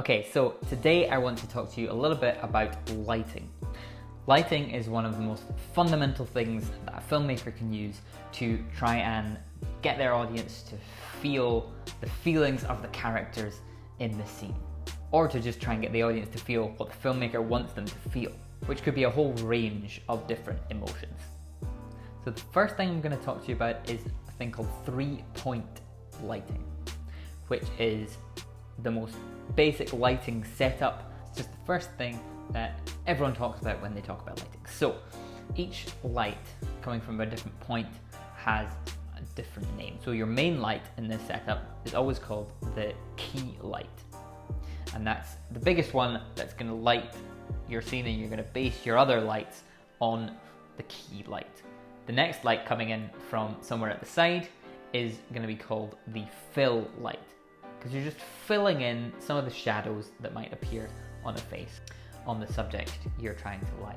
Okay, so today I want to talk to you a little bit about lighting. Lighting is one of the most fundamental things that a filmmaker can use to try and get their audience to feel the feelings of the characters in the scene, or to just try and get the audience to feel what the filmmaker wants them to feel, which could be a whole range of different emotions. So the first thing I'm going to talk to you about is a thing called 3-point lighting, which is the most basic lighting setup. It's just the first thing that everyone talks about when they talk about lighting. So each light coming from a different point has a different name. So your main light in this setup is always called the key light. And that's the biggest one that's going to light your scene, and you're going to base your other lights on the key light. The next light coming in from somewhere at the side is going to be called the fill light, because you're just filling in some of the shadows that might appear on a face, on the subject you're trying to light.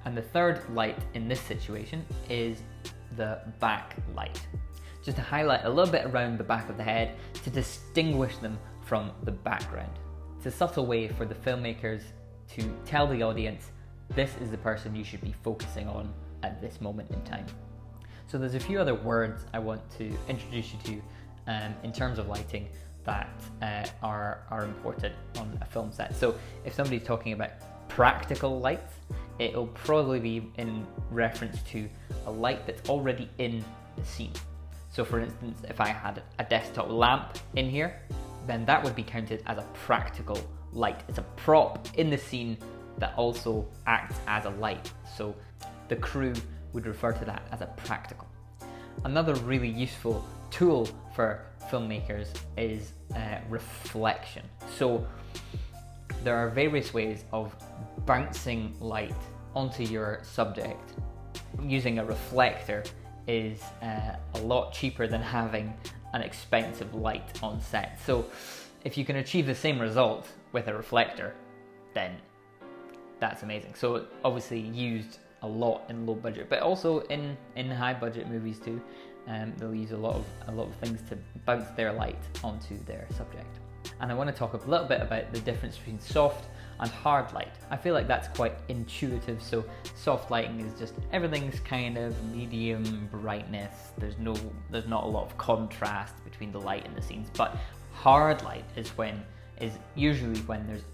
And the third light in this situation is the back light, just to highlight a little bit around the back of the head to distinguish them from the background. It's a subtle way for the filmmakers to tell the audience, this is the person you should be focusing on at this moment in time. So there's a few other words I want to introduce you to in terms of lighting that are important on a film set. So if somebody's talking about practical lights, it'll probably be in reference to a light that's already in the scene. So for instance, if I had a desktop lamp in here, then that would be counted as a practical light. It's a prop in the scene that also acts as a light. So the crew would refer to that as a practical. Another really useful tool for filmmakers is reflection. So there are various ways of bouncing light onto your subject. Using a reflector is a lot cheaper than having an expensive light on set. So if you can achieve the same result with a reflector, then that's amazing. So obviously used a lot in low budget, but also in high budget movies too. They'll use a lot of things to bounce their light onto their subject. And I want to talk a little bit about the difference between soft and hard light. I feel like that's quite intuitive. So soft lighting is just everything's kind of medium brightness. There's not a lot of contrast between the light and the scenes. But hard light is usually when there's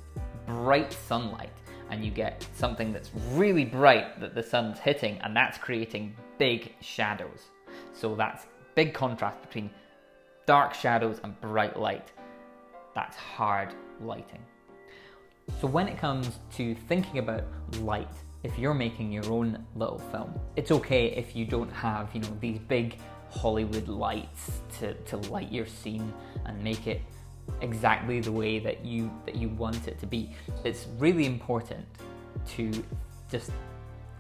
bright sunlight and you get something that's really bright that the sun's hitting, and that's creating big shadows. So that's big contrast between dark shadows and bright light. That's hard lighting. So when it comes to thinking about light, if you're making your own little film, it's okay if you don't have, these big Hollywood lights to light your scene and make it exactly the way that you want it to be. It's really important to just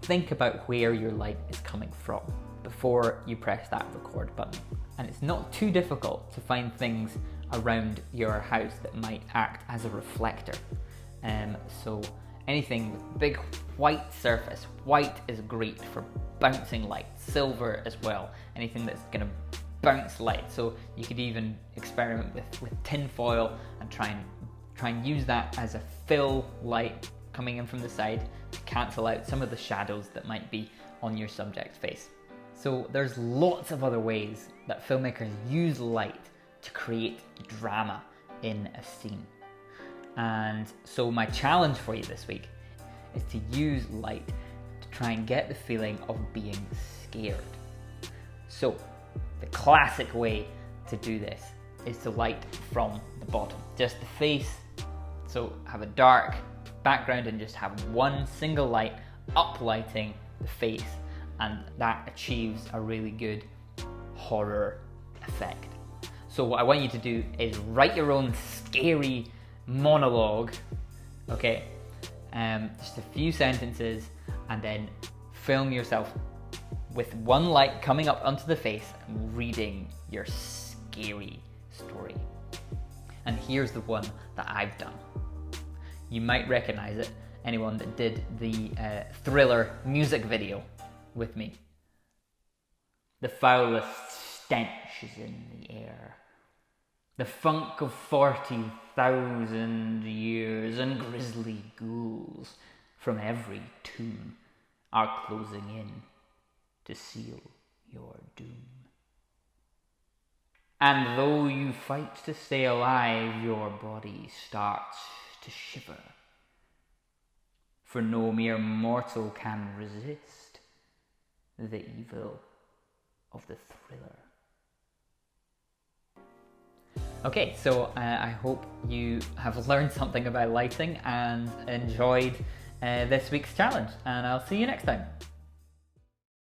think about where your light is coming from before you press that record button. And it's not too difficult to find things around your house that might act as a reflector. So anything with big white surface. White is great for bouncing light. Silver as well. Anything that's going to bounce light. So you could even experiment with tin foil and try and use that as a fill light coming in from the side to cancel out some of the shadows that might be on your subject's face. So there's lots of other ways that filmmakers use light to create drama in a scene. And so my challenge for you this week is to use light to try and get the feeling of being scared. So the classic way to do this is to light from the bottom, just the face. So have a dark background and just have one single light uplighting the face, and that achieves a really good horror effect. So what I want you to do is write your own scary monologue, okay? Just a few sentences, and then film yourself with one light coming up onto the face and reading your scary story. And here's the one that I've done. You might recognize it, anyone that did the Thriller music video with me. The foulest stench is in the air. The funk of 40,000 years gnomes and grisly ghouls from every tomb are closing in to seal your doom. And though you fight to stay alive, your body starts to shiver, for no mere mortal can resist the evil of the thriller. Okay, so I hope you have learned something about lighting and enjoyed this week's challenge, and I'll see you next time.